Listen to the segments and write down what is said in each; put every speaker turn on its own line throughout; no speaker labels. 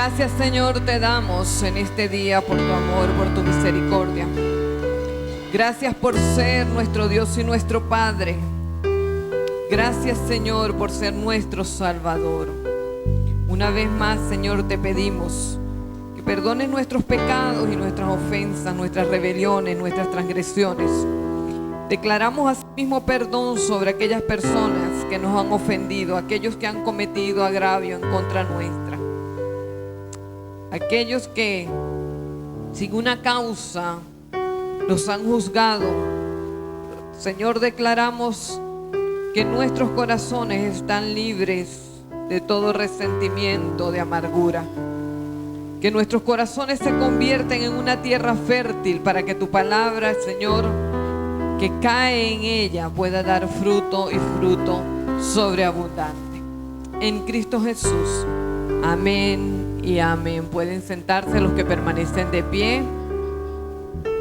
Gracias, Señor, te damos en este día por tu amor, por tu misericordia. Gracias por ser nuestro Dios y nuestro Padre. Gracias, Señor, por ser nuestro Salvador. Una vez más, Señor, te pedimos que perdones nuestros pecados y nuestras ofensas, nuestras rebeliones, nuestras transgresiones. Declaramos asimismo perdón sobre aquellas personas que nos han ofendido, aquellos que han cometido agravio en contra nuestra, aquellos que sin una causa nos han juzgado. Señor, declaramos que nuestros corazones están libres de todo resentimiento, de amargura. Que nuestros corazones se convierten en una tierra fértil para que tu palabra, Señor, que cae en ella, pueda dar fruto y fruto sobreabundante. En Cristo Jesús. Amén y amén. Pueden sentarse los que permanecen de pie.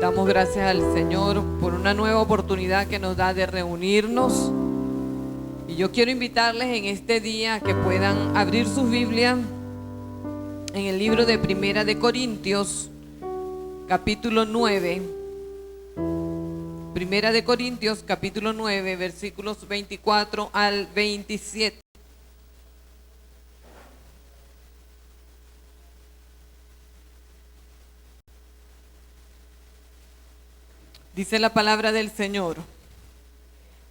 Damos gracias al Señor por una nueva oportunidad que nos da de reunirnos. Y yo quiero invitarles en este día a que puedan abrir sus Biblias en el libro de Primera de Corintios, capítulo 9. Primera de Corintios, capítulo 9, versículos 24 al 27. Dice la palabra del Señor: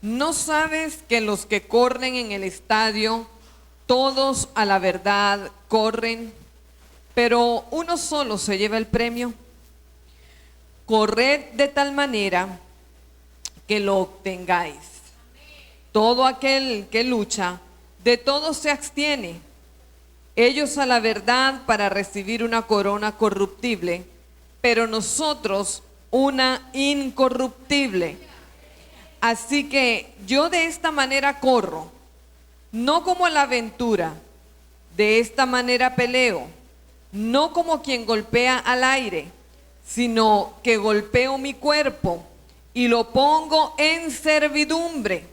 ¿no sabes que los que corren en el estadio, todos a la verdad corren, pero uno solo se lleva el premio? Corred de tal manera que lo obtengáis. Todo aquel que lucha, de todo se abstiene. Ellos a la verdad para recibir una corona corruptible, pero nosotros una incorruptible. Así que yo de esta manera corro, no como a la aventura, de esta manera peleo, no como quien golpea al aire, sino que golpeo mi cuerpo y lo pongo en servidumbre,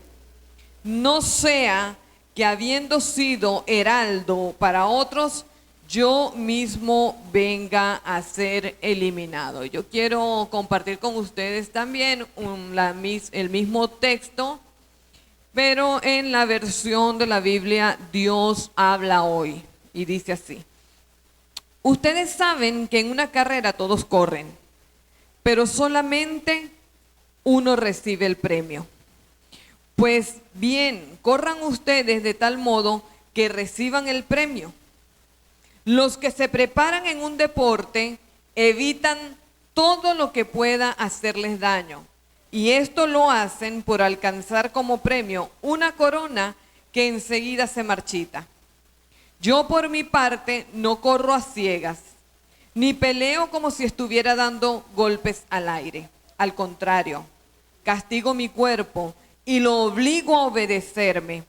no sea que habiendo sido heraldo para otros, yo mismo venga a ser eliminado. Yo quiero compartir con ustedes también el mismo texto, pero en la versión de la Biblia Dios habla hoy, y dice así: ustedes saben que en una carrera todos corren, pero solamente uno recibe el premio. Pues bien, corran ustedes de tal modo que reciban el premio. Los que se preparan en un deporte evitan todo lo que pueda hacerles daño, y esto lo hacen por alcanzar como premio una corona que enseguida se marchita. Yo por mi parte no corro a ciegas, ni peleo como si estuviera dando golpes al aire. Al contrario, castigo mi cuerpo y lo obligo a obedecerme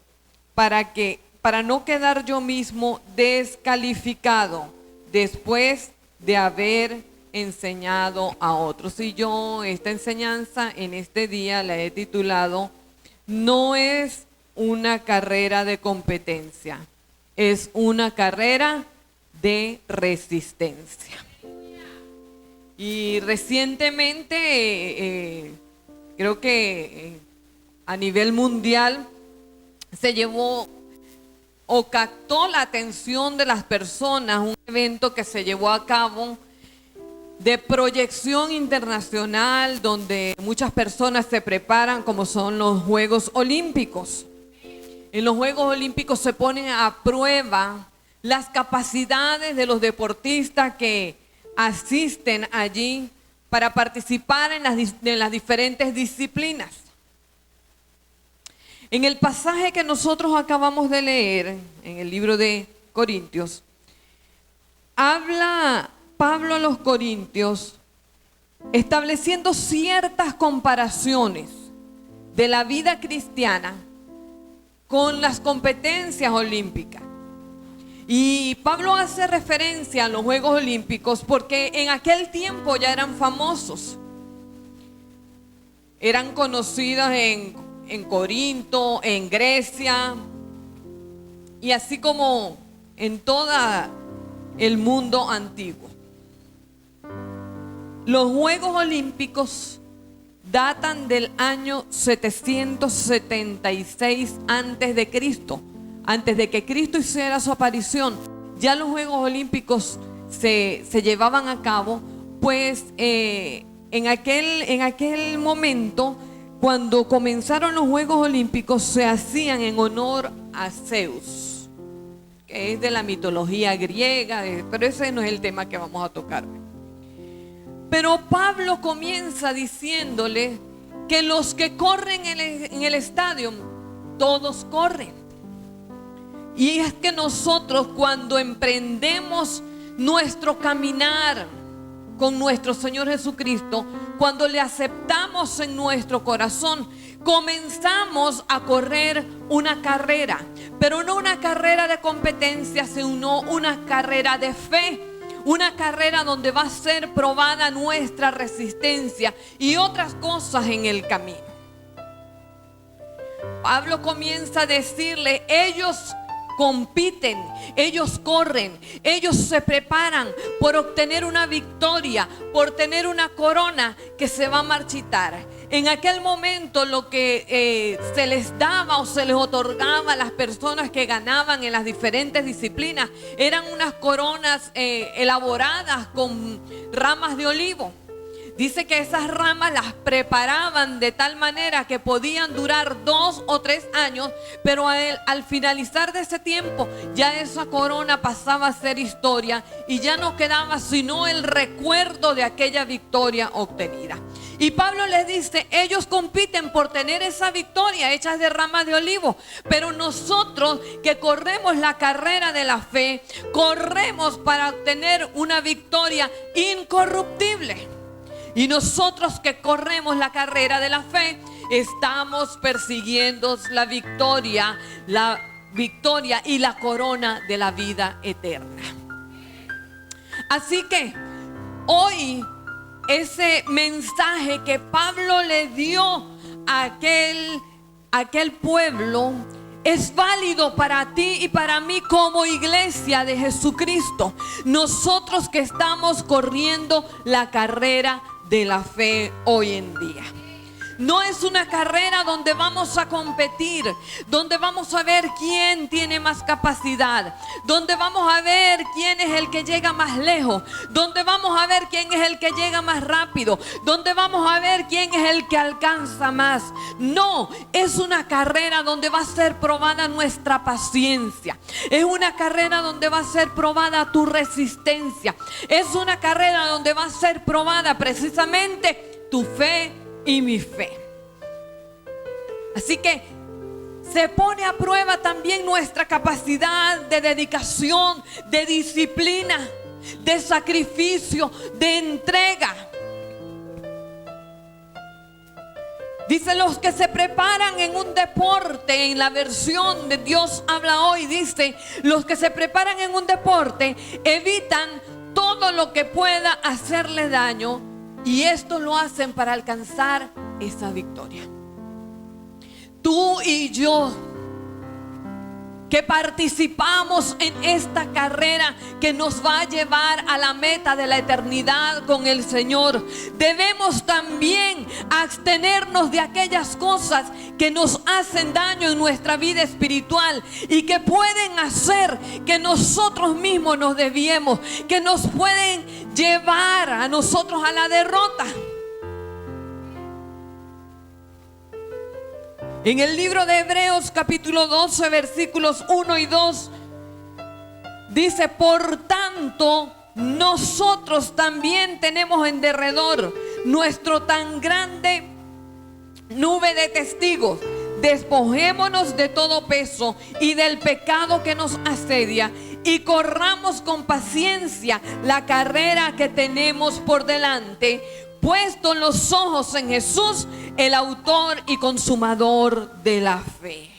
para no quedar yo mismo descalificado después de haber enseñado a otros. Y yo esta enseñanza en este día la he titulado: no es una carrera de competencia, es una carrera de resistencia. Y recientemente creo que a nivel mundial se llevó o captó la atención de las personas un evento que se llevó a cabo de proyección internacional, donde muchas personas se preparan, como son los Juegos Olímpicos. En los Juegos Olímpicos se ponen a prueba las capacidades de los deportistas que asisten allí para participar en las diferentes disciplinas. En el pasaje que nosotros acabamos de leer, en el libro de Corintios, habla Pablo a los corintios estableciendo ciertas comparaciones de la vida cristiana con las competencias olímpicas. Y Pablo hace referencia a los Juegos Olímpicos porque en aquel tiempo ya eran famosos. Eran conocidos en Corinto, en Grecia, y así como en toda el mundo antiguo. Los Juegos Olímpicos datan del año 776 antes de Cristo. Antes de que Cristo hiciera su aparición, ya los Juegos Olímpicos se llevaban a cabo, pues en aquel momento, cuando comenzaron los Juegos Olímpicos, se hacían en honor a Zeus, que es de la mitología griega, pero ese no es el tema que vamos a tocar. Pero Pablo comienza diciéndole que los que corren en el estadio, todos corren. Y es que nosotros, cuando emprendemos nuestro caminar con nuestro Señor Jesucristo, cuando le aceptamos en nuestro corazón, comenzamos a correr una carrera, pero no una carrera de competencia, sino una carrera de fe. Una carrera donde va a ser probada nuestra resistencia y otras cosas en el camino. Pablo comienza a decirle, ellos compiten, ellos corren, ellos se preparan por obtener una victoria, por tener una corona que se va a marchitar. En aquel momento lo que se les daba o se les otorgaba a las personas que ganaban en las diferentes disciplinas eran unas coronas elaboradas con ramas de olivo. Dice que esas ramas las preparaban de tal manera que podían durar 2 o 3 años, pero al finalizar de ese tiempo ya esa corona pasaba a ser historia y ya no quedaba sino el recuerdo de aquella victoria obtenida. Y Pablo les dice, ellos compiten por tener esa victoria hechas de ramas de olivo, pero nosotros que corremos la carrera de la fe, corremos para obtener una victoria incorruptible. Y nosotros que corremos la carrera de la fe, estamos persiguiendo la victoria y la corona de la vida eterna. Así que hoy ese mensaje que Pablo le dio a aquel pueblo es válido para ti y para mí como iglesia de Jesucristo. Nosotros que estamos corriendo la carrera de la fe hoy en día. No es una carrera donde vamos a competir, donde vamos a ver quién tiene más capacidad, donde vamos a ver quién es el que llega más lejos, donde vamos a ver quién es el que llega más rápido, donde vamos a ver quién es el que alcanza más. No, es una carrera donde va a ser probada nuestra paciencia. Es una carrera donde va a ser probada tu resistencia. Es una carrera donde va a ser probada precisamente tu fe y mi fe. Así que se pone a prueba también nuestra capacidad de dedicación, de disciplina, de sacrificio, de entrega. Dice, los que se preparan en un deporte, en la versión de Dios habla hoy, dice, los que se preparan en un deporte evitan todo lo que pueda hacerle daño. Y esto lo hacen para alcanzar esa victoria. Tú y yo, que participamos en esta carrera que nos va a llevar a la meta de la eternidad con el Señor, debemos también abstenernos de aquellas cosas que nos hacen daño en nuestra vida espiritual y que pueden hacer que nosotros mismos nos desviemos, que nos pueden llevar a nosotros a la derrota. En el libro de Hebreos capítulo 12 versículos 1 y 2 dice, por tanto nosotros también tenemos en derredor nuestro tan grande nube de testigos. Despojémonos de todo peso y del pecado que nos asedia y corramos con paciencia la carrera que tenemos por delante, puesto los ojos en Jesús, el autor y consumador de la fe.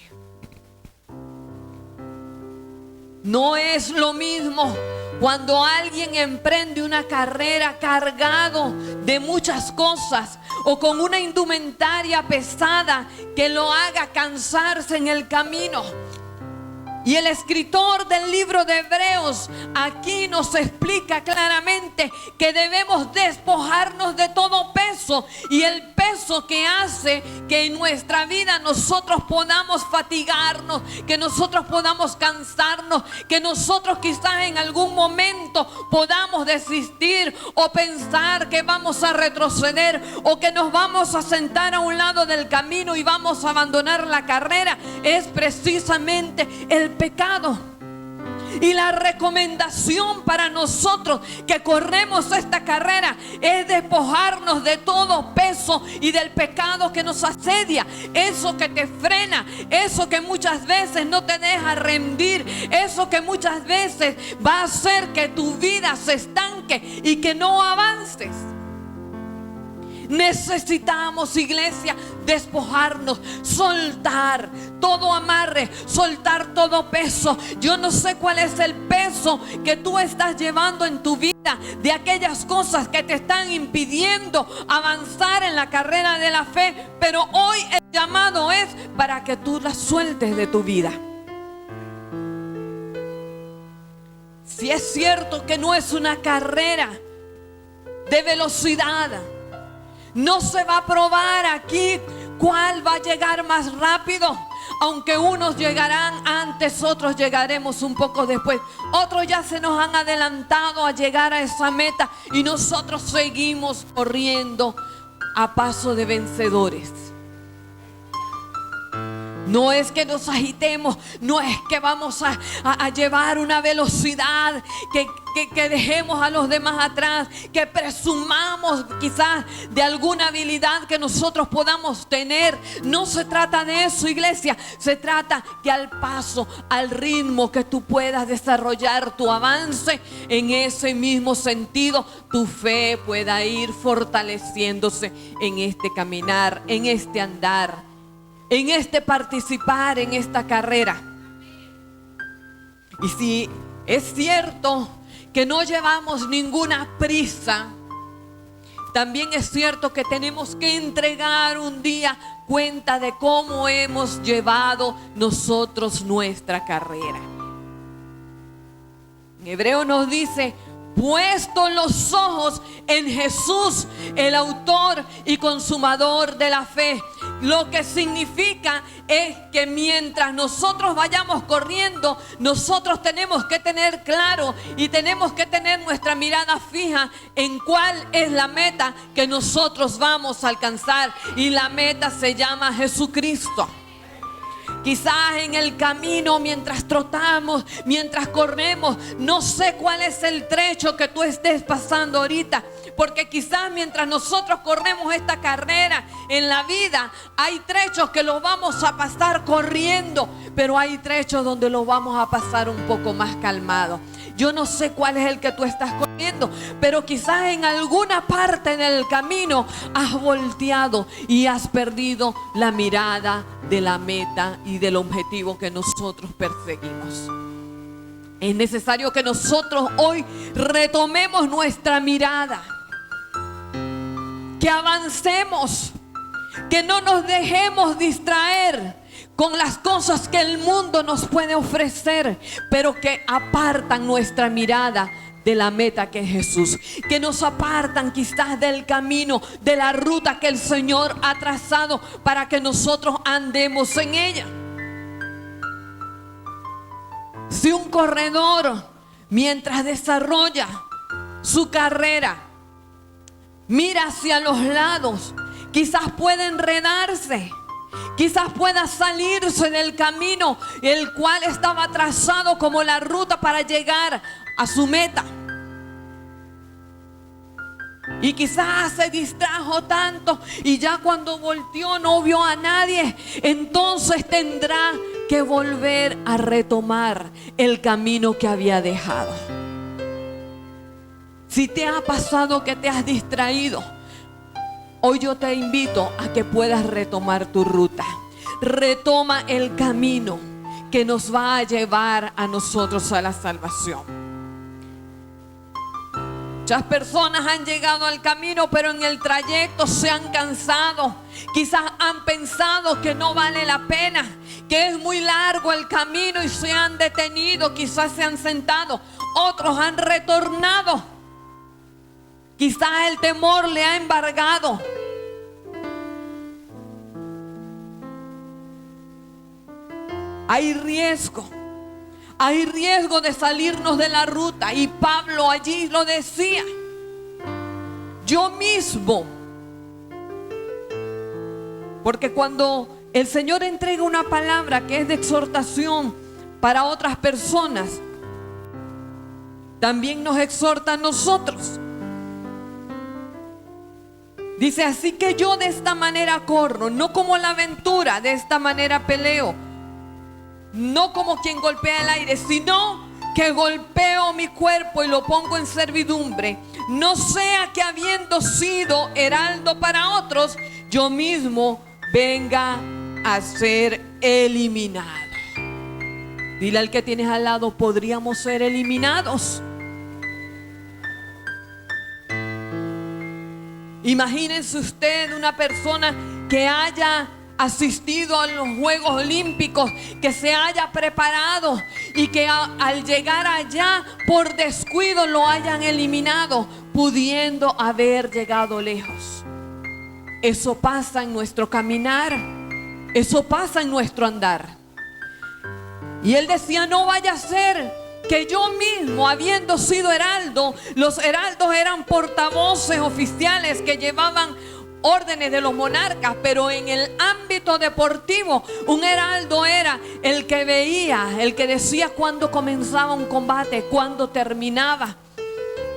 No es lo mismo cuando alguien emprende una carrera cargado de muchas cosas o con una indumentaria pesada que lo haga cansarse en el camino. Y el escritor del libro de Hebreos aquí nos explica claramente que debemos despojarnos de todo peso, y el peso que hace que en nuestra vida nosotros podamos fatigarnos, que nosotros podamos cansarnos, que nosotros quizás en algún momento podamos desistir o pensar que vamos a retroceder o que nos vamos a sentar a un lado del camino y vamos a abandonar la carrera, es precisamente el pecado. Y la recomendación para nosotros que corremos esta carrera es despojarnos de todo peso y del pecado que nos asedia, eso que te frena, eso que muchas veces no te deja rendir, eso que muchas veces va a hacer que tu vida se estanque y que no avances. Necesitamos, iglesia, despojarnos, soltar todo amarre, soltar todo peso. Yo no sé cuál es el peso que tú estás llevando en tu vida, de aquellas cosas que te están impidiendo avanzar en la carrera de la fe, pero hoy el llamado es para que tú las sueltes de tu vida. Si es cierto que no es una carrera de velocidad, no se va a probar aquí cuál va a llegar más rápido. Aunque unos llegarán antes, otros llegaremos un poco después. Otros ya se nos han adelantado a llegar a esa meta y nosotros seguimos corriendo a paso de vencedores. No es que nos agitemos, no es que vamos a llevar una velocidad que dejemos a los demás atrás, que presumamos quizás de alguna habilidad que nosotros podamos tener. No se trata de eso, iglesia. Se trata que al paso, al ritmo que tú puedas desarrollar tu avance, en ese mismo sentido tu fe pueda ir fortaleciéndose en este caminar, en este andar, en este participar en esta carrera. Y si es cierto que no llevamos ninguna prisa, también es cierto que tenemos que entregar un día cuenta de cómo hemos llevado nosotros nuestra carrera. En Hebreo nos dice: puesto los ojos en Jesús, el autor y consumador de la fe. Lo que significa es que mientras nosotros vayamos corriendo, nosotros tenemos que tener claro y tenemos que tener nuestra mirada fija en cuál es la meta que nosotros vamos a alcanzar. Y la meta se llama Jesucristo. Quizás en el camino, mientras trotamos, mientras corremos, no sé cuál es el trecho que tú estés pasando ahorita, porque quizás mientras nosotros corremos esta carrera en la vida, hay trechos que los vamos a pasar corriendo, pero hay trechos donde los vamos a pasar un poco más calmados. Yo no sé cuál es el que tú estás corriendo, pero quizás en alguna parte del camino has volteado y has perdido la mirada de la meta y del objetivo que nosotros perseguimos. Es necesario que nosotros hoy retomemos nuestra mirada, que avancemos, que no nos dejemos distraer con las cosas que el mundo nos puede ofrecer, pero que apartan nuestra mirada de la meta que es Jesús, que nos apartan quizás del camino, de la ruta que el Señor ha trazado para que nosotros andemos en ella. Si un corredor, mientras desarrolla su carrera, mira hacia los lados, quizás puede enredarse, quizás pueda salirse del camino el cual estaba trazado como la ruta para llegar a su meta. Y quizás se distrajo tanto y ya cuando volteó no vio a nadie. Entonces tendrá que volver a retomar el camino que había dejado. Si te ha pasado que te has distraído, hoy yo te invito a que puedas retomar tu ruta. Retoma el camino que nos va a llevar a nosotros a la salvación. Muchas personas han llegado al camino, pero en el trayecto se han cansado. Quizás han pensado que no vale la pena, que es muy largo el camino y se han detenido. Quizás se han sentado, otros han retornado. Quizás el temor le ha embargado. Hay riesgo de salirnos de la ruta. Y Pablo allí lo decía. Yo mismo. Porque cuando el Señor entrega una palabra que es de exhortación para otras personas, también nos exhorta a nosotros. Dice, así que yo de esta manera corro, no como la aventura, de esta manera peleo. No como quien golpea el aire, sino que golpeo mi cuerpo y lo pongo en servidumbre. No sea que habiendo sido heraldo para otros, yo mismo venga a ser eliminado. Dile al que tienes al lado, podríamos ser eliminados. Imagínense usted una persona que haya asistido a los Juegos Olímpicos, que se haya preparado y que al llegar allá por descuido lo hayan eliminado, pudiendo haber llegado lejos. Eso pasa en nuestro caminar, eso pasa en nuestro andar. Y él decía, no vaya a ser que yo mismo, habiendo sido heraldo, los heraldos eran portavoces oficiales que llevaban órdenes de los monarcas, pero en el ámbito deportivo, un heraldo era el que veía, el que decía cuándo comenzaba un combate, cuándo terminaba,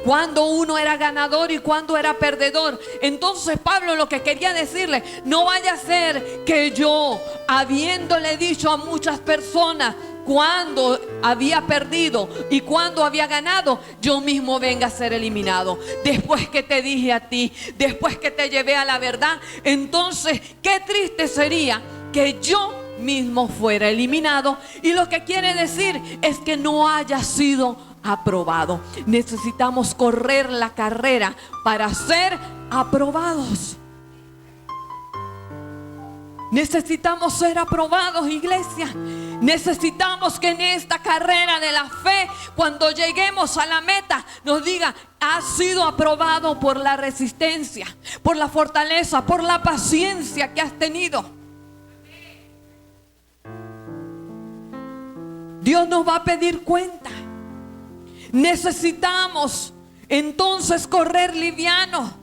cuándo uno era ganador y cuándo era perdedor. Entonces Pablo lo que quería decirle, no vaya a ser que yo, habiéndole dicho a muchas personas cuando había perdido y cuando había ganado, yo mismo venga a ser eliminado. Después que te dije a ti, después que te llevé a la verdad, entonces qué triste sería que yo mismo fuera eliminado. Y lo que quiere decir es que no haya sido aprobado. Necesitamos correr la carrera para ser aprobados. Necesitamos ser aprobados, iglesia. Necesitamos que en esta carrera de la fe, cuando lleguemos a la meta, nos diga, has sido aprobado por la resistencia, por la fortaleza, por la paciencia que has tenido. Dios nos va a pedir cuenta. Necesitamos entonces correr liviano.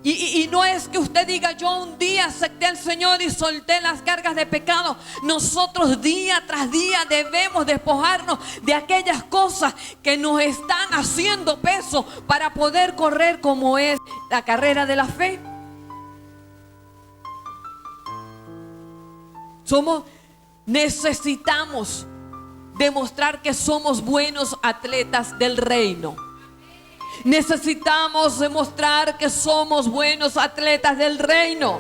Y no es que usted diga, yo un día acepté al Señor y solté las cargas de pecado. Nosotros día tras día debemos despojarnos de aquellas cosas que nos están haciendo peso para poder correr como es la carrera de la fe. Necesitamos demostrar que somos buenos atletas del reino. Necesitamos demostrar que somos buenos atletas del reino.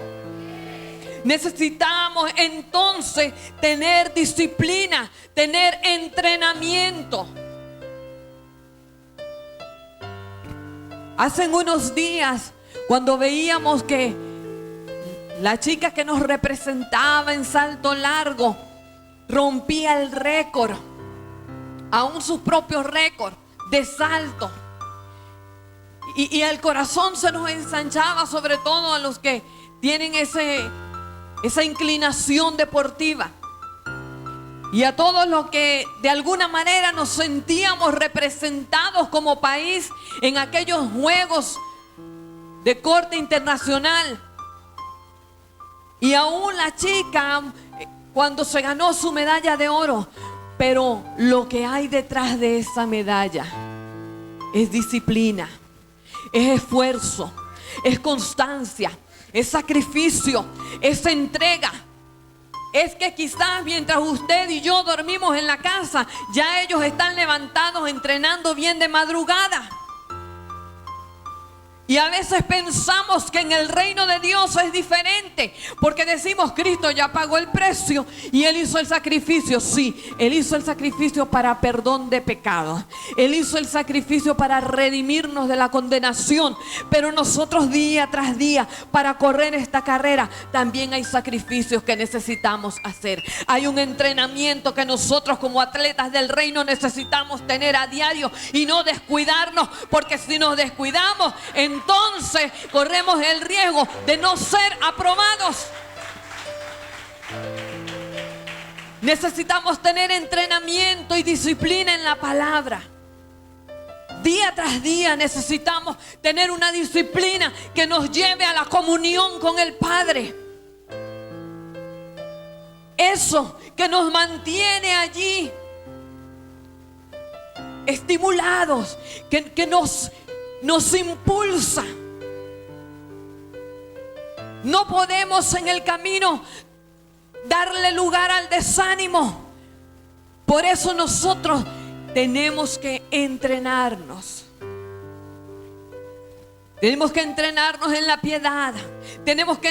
Necesitamos entonces tener disciplina, tener entrenamiento. Hace unos días, cuando veíamos que la chica que nos representaba en salto largo rompía el récord, aún sus propios récords de salto. Y el corazón se nos ensanchaba, sobre todo a los que tienen esa inclinación deportiva. Y a todos los que de alguna manera nos sentíamos representados como país en aquellos juegos de corte internacional. Y aún la chica, cuando se ganó su medalla de oro, pero lo que hay detrás de esa medalla es disciplina. Es esfuerzo, es constancia, es sacrificio, es entrega. Es que quizás mientras usted y yo dormimos en la casa, ya ellos están levantados entrenando bien de madrugada. Y a veces pensamos que en el reino de Dios es diferente, porque decimos, Cristo ya pagó el precio y Él hizo el sacrificio. Sí, Él hizo el sacrificio para perdón de pecado. Él hizo el sacrificio para redimirnos de la condenación. Pero nosotros día tras día, para correr esta carrera, también hay sacrificios que necesitamos hacer. Hay un entrenamiento que nosotros como atletas del reino necesitamos tener a diario y no descuidarnos, porque si nos descuidamos, entonces corremos el riesgo de no ser aprobados. Necesitamos tener entrenamiento y disciplina en la palabra. Día tras día necesitamos tener una disciplina que nos lleve a la comunión con el Padre. Eso que nos mantiene allí estimulados, que nos impulsa. No podemos en el camino darle lugar al desánimo. Por eso nosotros tenemos que entrenarnos. Tenemos que entrenarnos en la piedad. Tenemos que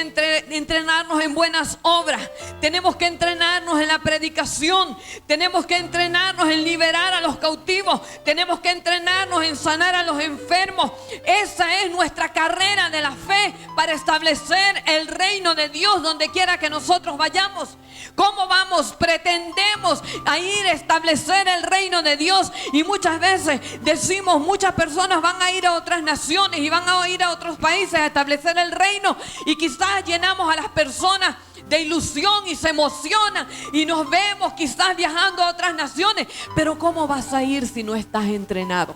entrenarnos en buenas obras. Tenemos que entrenarnos en la predicación. Tenemos que entrenarnos en liberar a los cautivos. Tenemos que entrenarnos en sanar a los enfermos. Esa es nuestra carrera de la fe para establecer el reino de Dios donde quiera que nosotros vayamos. ¿Cómo vamos? Pretendemos a ir a establecer el reino de Dios y muchas veces decimos, muchas personas van a ir a otras naciones y van a ir a otros países a establecer el reino, y quizás llenamos a las personas de ilusión y se emocionan y nos vemos quizás viajando a otras naciones, pero ¿cómo vas a ir si no estás entrenado?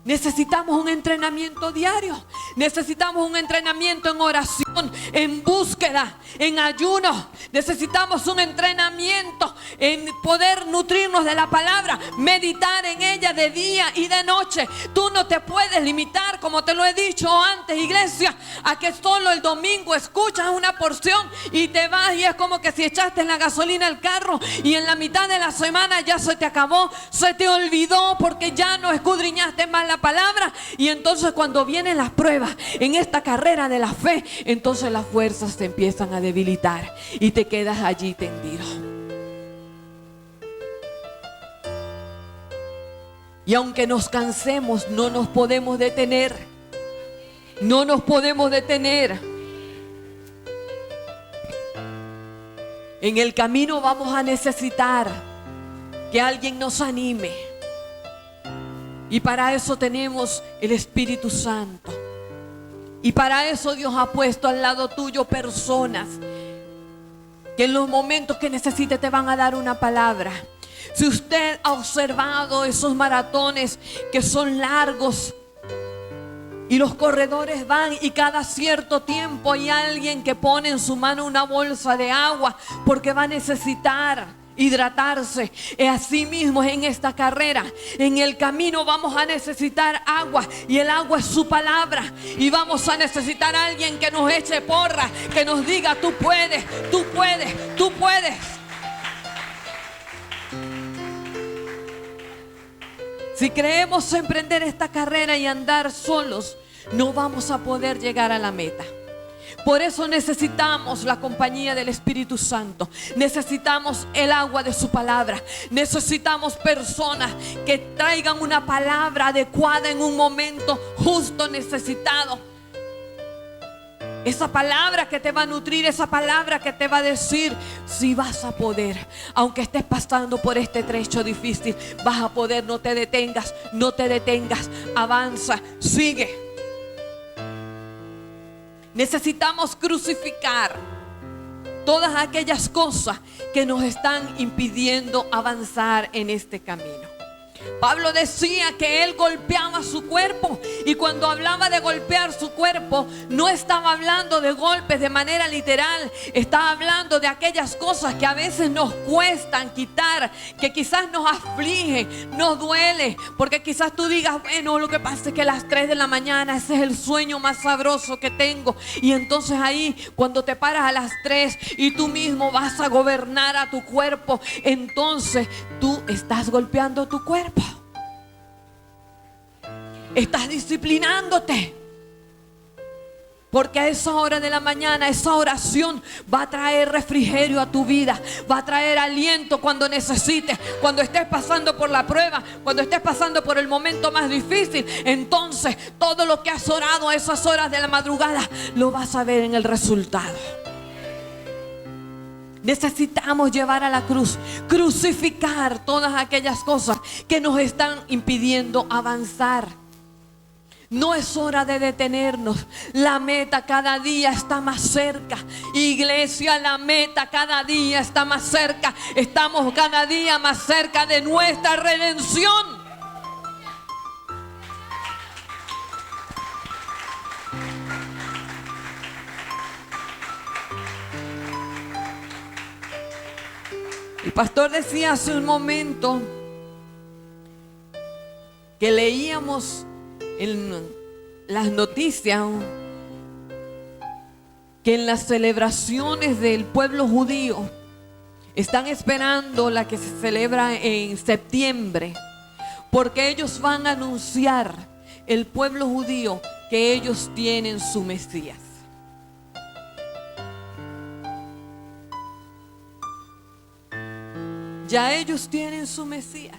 Necesitamos un entrenamiento diario. Necesitamos un entrenamiento en oración, en búsqueda, en ayuno. Necesitamos un entrenamiento en poder nutrirnos de la palabra, meditar en ella de día y de noche. Tú no te puedes limitar, como te lo he dicho antes, iglesia, a que solo el domingo escuchas una porción y te vas, y es como que si echaste la gasolina al carro y en la mitad de la semana ya se te acabó, se te olvidó porque ya no escudriñaste más la palabra. Y entonces cuando vienen las pruebas en esta carrera de la fe, entonces las fuerzas te empiezan a debilitar y te quedas allí tendido. Y aunque nos cansemos, no nos podemos detener. No nos podemos detener. En el camino vamos a necesitar que alguien nos anime. Y para eso tenemos el Espíritu Santo. Y para eso Dios ha puesto al lado tuyo personas que en los momentos que necesites te van a dar una palabra. Si usted ha observado esos maratones que son largos y los corredores van y cada cierto tiempo hay alguien que pone en su mano una bolsa de agua porque va a necesitar hidratarse. Así mismo en esta carrera, en el camino vamos a necesitar agua, y el agua es su palabra, y vamos a necesitar a alguien que nos eche porra, que nos diga: tú puedes, tú puedes, tú puedes. Si creemos emprender esta carrera y andar solos, no vamos a poder llegar a la meta. Por eso necesitamos la compañía del Espíritu Santo. Necesitamos el agua de su palabra. Necesitamos personas que traigan una palabra adecuada en un momento justo necesitado. Esa palabra que te va a nutrir, esa palabra que te va a decir si vas a poder. Aunque estés pasando por este trecho difícil, vas a poder. No te detengas, no te detengas. Avanza, sigue. Necesitamos crucificar todas aquellas cosas que nos están impidiendo avanzar en este camino. Pablo decía que él golpeaba su cuerpo, y cuando hablaba de golpear su cuerpo no estaba hablando de golpes de manera literal. Estaba hablando de aquellas cosas que a veces nos cuestan quitar, que quizás nos afligen, nos duele, porque quizás tú digas: bueno, lo que pasa es que a las 3 de la mañana ese es el sueño más sabroso que tengo. Y entonces ahí, cuando te paras a las 3 y tú mismo vas a gobernar a tu cuerpo, entonces tú estás golpeando tu cuerpo. Estás disciplinándote. Porque a esa hora de la mañana, esa oración va a traer refrigerio a tu vida. Va a traer aliento cuando necesites. Cuando estés pasando por la prueba, cuando estés pasando por el momento más difícil. Entonces todo lo que has orado a esas horas de la madrugada, lo vas a ver en el resultado. Necesitamos llevar a la cruz, crucificar todas aquellas cosas que nos están impidiendo avanzar. No es hora de detenernos. La meta cada día está más cerca. Iglesia, la meta cada día está más cerca. Estamos cada día más cerca de nuestra redención. El pastor decía hace un momento que leíamos en las noticias que en las celebraciones del pueblo judío están esperando la que se celebra en septiembre, porque ellos van a anunciar, el pueblo judío, que ellos tienen su Mesías. Ya ellos tienen su Mesías.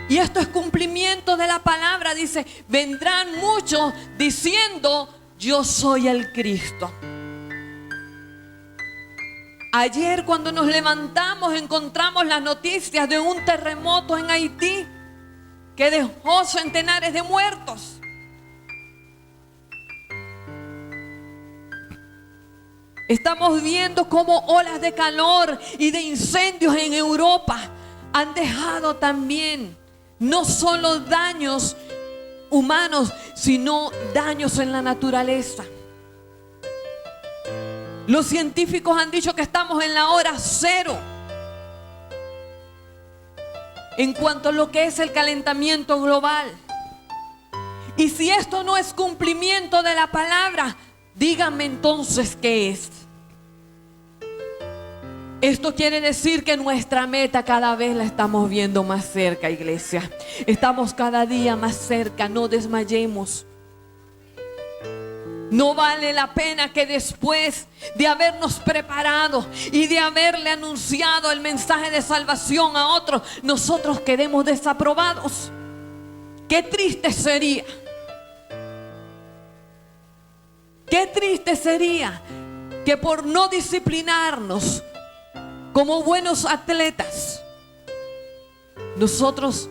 Y esto es cumplimiento de la palabra. Dice, vendrán muchos diciendo, yo soy el Cristo. Ayer cuando nos levantamos encontramos las noticias de un terremoto en Haití que dejó centenares de muertos. Estamos viendo cómo olas de calor y de incendios en Europa han dejado también no solo daños humanos, sino daños en la naturaleza. Los científicos han dicho que estamos en la hora cero en cuanto a lo que es el calentamiento global. Y si esto no es cumplimiento de la palabra, díganme entonces qué es. Esto quiere decir que nuestra meta cada vez la estamos viendo más cerca, iglesia. Estamos cada día más cerca, no desmayemos. No vale la pena que después de habernos preparado y de haberle anunciado el mensaje de salvación a otros, nosotros quedemos desaprobados. Qué triste sería. Qué triste sería que por no disciplinarnos como buenos atletas, nosotros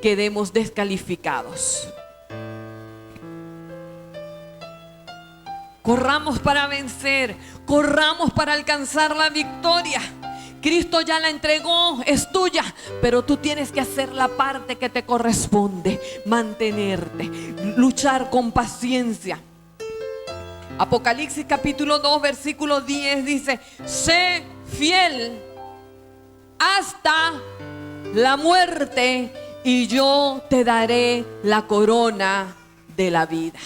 quedemos descalificados. Corramos para vencer, corramos para alcanzar la victoria. Cristo ya la entregó, es tuya, pero tú tienes que hacer la parte que te corresponde, mantenerte, luchar con paciencia. Apocalipsis capítulo 2 versículo 10 dice, sé fiel hasta la muerte y yo te daré la corona de la vida.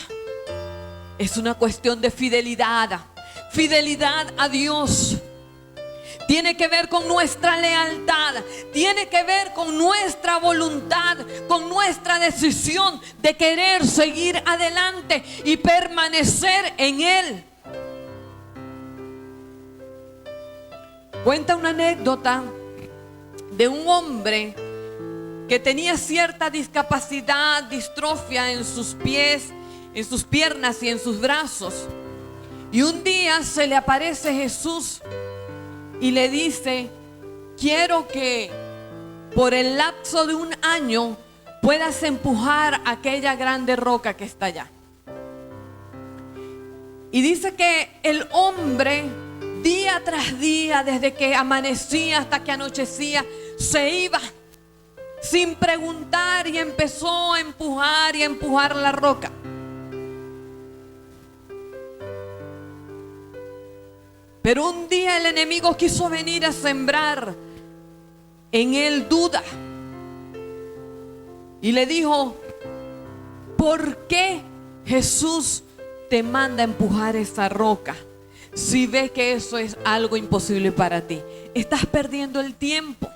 Es una cuestión de fidelidad, fidelidad a Dios. Tiene que ver con nuestra lealtad, tiene que ver con nuestra voluntad, con nuestra decisión de querer seguir adelante y permanecer en Él. Cuenta una anécdota de un hombre que tenía cierta discapacidad, distrofia en sus pies, en sus piernas y en sus brazos. Y un día se le aparece Jesús y le dice, quiero que por el lapso de un año puedas empujar aquella grande roca que está allá. Y dice que el hombre, día tras día, desde que amanecía hasta que anochecía, se iba sin preguntar y empezó a empujar la roca. Pero un día el enemigo quiso venir a sembrar en él duda. Y le dijo, ¿por qué Jesús te manda a empujar esa roca si ves que eso es algo imposible para ti? Estás perdiendo el tiempo.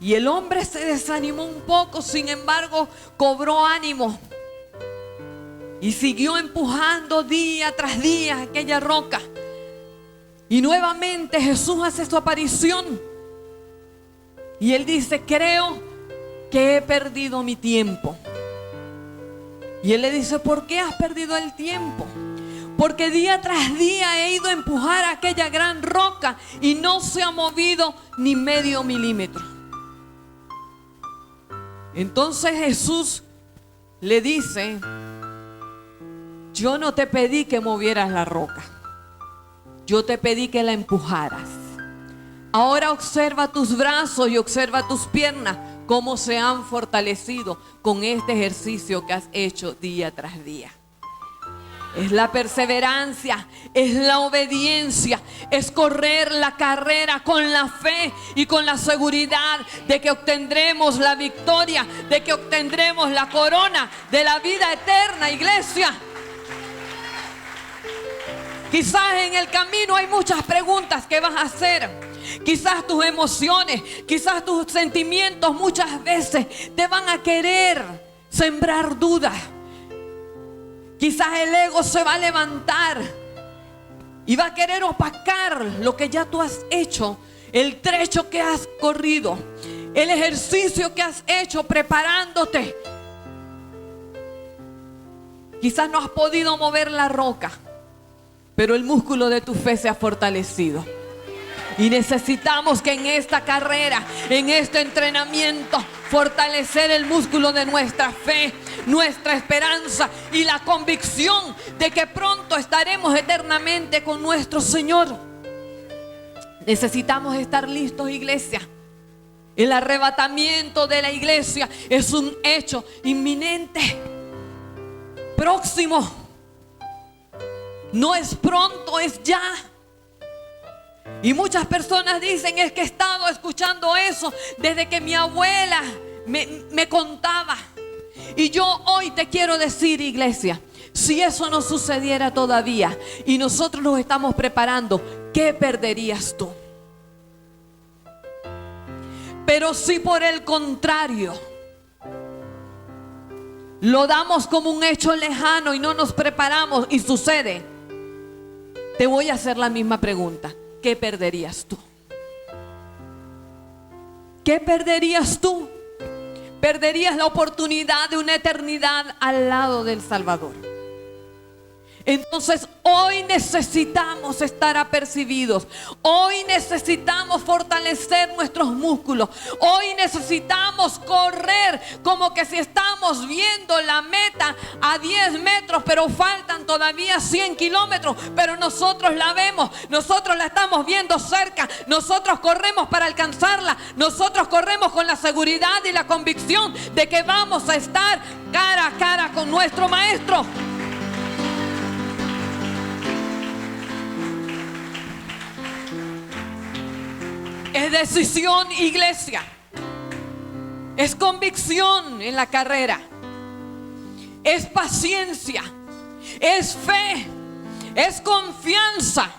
Y el hombre se desanimó un poco, sin embargo, cobró ánimo y siguió empujando día tras día aquella roca. Y nuevamente Jesús hace su aparición y él dice: creo que he perdido mi tiempo. Y él le dice: ¿por qué has perdido el tiempo? Porque día tras día he ido a empujar aquella gran roca y no se ha movido ni medio milímetro. Entonces Jesús le dice: yo no te pedí que movieras la roca, yo te pedí que la empujaras. Ahora observa tus brazos y observa tus piernas, cómo se han fortalecido con este ejercicio que has hecho día tras día. Es la perseverancia, es la obediencia, es correr la carrera con la fe y con la seguridad de que obtendremos la victoria, de que obtendremos la corona de la vida eterna, iglesia. Quizás en el camino hay muchas preguntas que vas a hacer. Quizás tus emociones, quizás tus sentimientos muchas veces te van a querer sembrar dudas. Quizás el ego se va a levantar y va a querer opacar lo que ya tú has hecho, el trecho que has corrido, el ejercicio que has hecho preparándote. Quizás no has podido mover la roca, pero el músculo de tu fe se ha fortalecido. Y necesitamos que en esta carrera, en este entrenamiento, fortalecer el músculo de nuestra fe, nuestra esperanza y la convicción de que pronto estaremos eternamente con nuestro Señor. Necesitamos estar listos, iglesia. El arrebatamiento de la iglesia es un hecho inminente, próximo. No es pronto, es ya. Y muchas personas dicen: es que he estado escuchando eso desde que mi abuela me contaba. Y yo hoy te quiero decir, iglesia, si eso no sucediera todavía y nosotros nos estamos preparando, ¿qué perderías tú? Pero si por el contrario lo damos como un hecho lejano y no nos preparamos y sucede, te voy a hacer la misma pregunta: ¿qué perderías tú? ¿Qué perderías tú? Perderías la oportunidad de una eternidad al lado del Salvador. Entonces hoy necesitamos estar apercibidos. Hoy necesitamos fortalecer nuestros músculos. Hoy necesitamos correr como que si estamos viendo la meta a 10 metros, pero faltan todavía 100 kilómetros. Pero nosotros la vemos, nosotros la estamos viendo cerca. Nosotros corremos para alcanzarla. Nosotros corremos con la seguridad y la convicción de que vamos a estar cara a cara con nuestro Maestro. Es decisión, iglesia. Es convicción en la carrera. Es paciencia. Es fe. Es confianza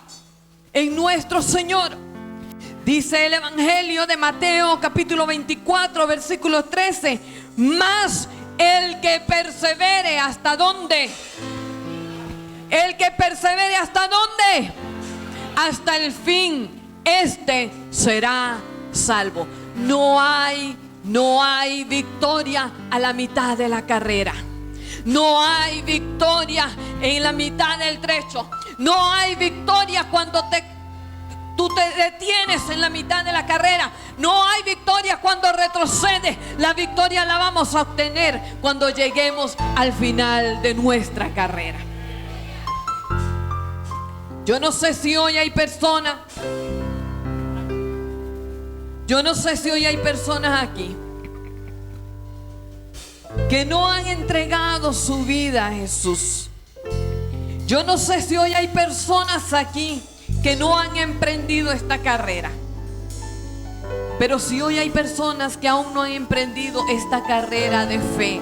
en nuestro Señor. Dice el Evangelio de Mateo capítulo 24 versículo 13: mas el que persevere, ¿hasta dónde? El que persevere, ¿hasta dónde? Hasta el fin, este será salvo. No hay victoria a la mitad de la carrera. No hay victoria en la mitad del trecho. No hay victoria cuando tú te detienes en la mitad de la carrera. No hay victoria cuando retrocedes. La victoria la vamos a obtener cuando lleguemos al final de nuestra carrera. Yo no sé si hoy hay personas aquí que no han entregado su vida a Jesús. Yo no sé si hoy hay personas aquí que no han emprendido esta carrera. Pero si hoy hay personas que aún no han emprendido esta carrera de fe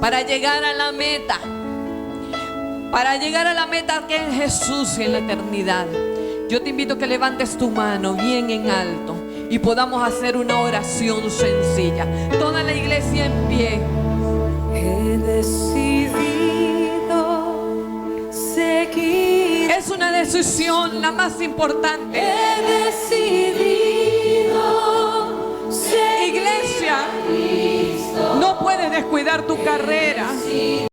para llegar a la meta, que es Jesús y en la eternidad, yo te invito a que levantes tu mano bien en alto y podamos hacer una oración sencilla. Toda la iglesia en pie.
He decidido seguir.
Es una decisión la más importante.
He decidido seguir.
Iglesia, no puedes descuidar tu carrera.